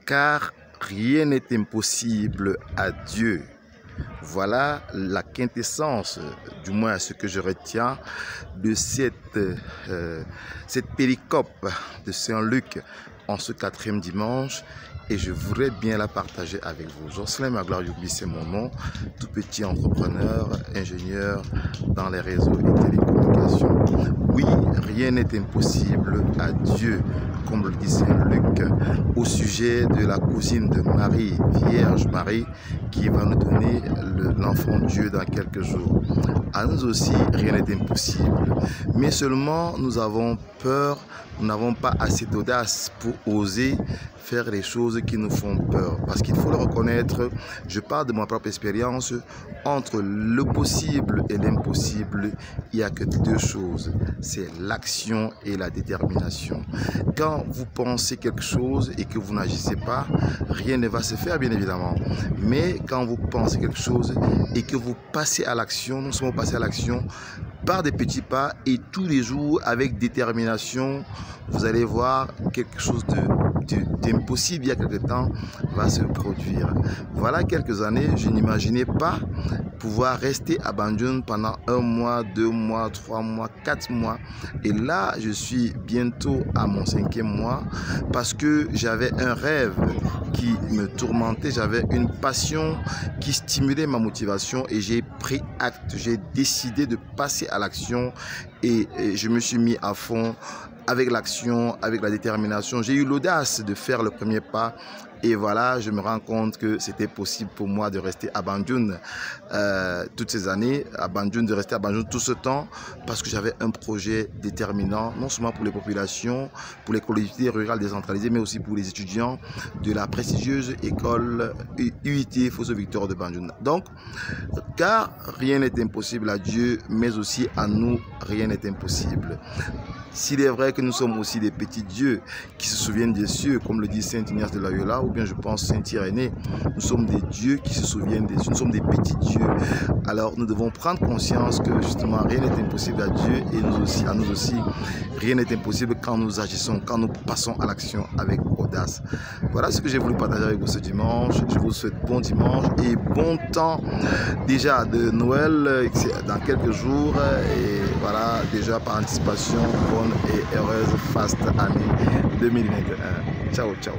car rien n'est impossible à Dieu. Voilà la quintessence, du moins ce que je retiens de cette péricope de Saint Luc en ce 4e dimanche, et je voudrais bien la partager avec vous. Jocelyn Magloire Yougli, c'est mon nom, tout petit entrepreneur, ingénieur dans les réseaux et télécommunications. Oui, rien n'est impossible à Dieu, comme le dit Saint Luc, au sujet de la cousine de Marie, Vierge Marie, qui va nous donner l'enfant Dieu dans quelques jours. À nous aussi, rien n'est impossible. Mais seulement, nous avons peur, nous n'avons pas assez d'audace pour oser faire les choses qui nous font peur. Parce qu'il faut le reconnaître, je parle de ma propre expérience, entre le possible et l'impossible, il n'y a que deux choses, c'est l'action et la détermination. Quand vous pensez quelque chose et que vous n'agissez pas, rien ne va se faire, bien évidemment. Mais quand vous pensez quelque chose et que vous passez à l'action, nous sommes passés à l'action par des petits pas, et tous les jours avec détermination, vous allez voir quelque chose d'impossible il y a quelque temps va se produire. Voilà quelques années, je n'imaginais pas pouvoir rester à Banjul pendant 1 mois, 2 mois, 3 mois, 4 mois. Et là, je suis bientôt à mon 5e mois parce que j'avais un rêve qui me tourmentait, j'avais une passion qui stimulait ma motivation, et j'ai pris acte, j'ai décidé de passer à l'action, et je me suis mis à fond avec l'action, avec la détermination. J'ai eu l'audace de faire le premier pas, et voilà, je me rends compte que c'était possible pour moi de rester à Banjul toutes ces années, de rester à Banjul tout ce temps, parce que j'avais un projet déterminant, non seulement pour les populations, pour les collectivités rurales décentralisées, mais aussi pour les étudiants de la prestigieuse école UIT Fosso-Victor de Banjul. Donc, car rien n'est impossible à Dieu, mais aussi à nous, rien n'est impossible. S'il est vrai que nous sommes aussi des petits dieux qui se souviennent des cieux, comme le dit Saint Ignace de Loyola, ou bien je pense Saint Irénée, nous sommes des dieux qui se souviennent des cieux, nous sommes des petits dieux. Alors nous devons prendre conscience que justement rien n'est impossible à Dieu, et nous aussi, à nous aussi, rien n'est impossible quand nous agissons, quand nous passons à l'action avec audace. Voilà ce que j'ai voulu partager avec vous ce dimanche. Je vous souhaite bon dimanche et bon temps déjà de Noël dans quelques jours, et voilà déjà par anticipation, bonne et heureuse faste année 2021. Ciao, ciao.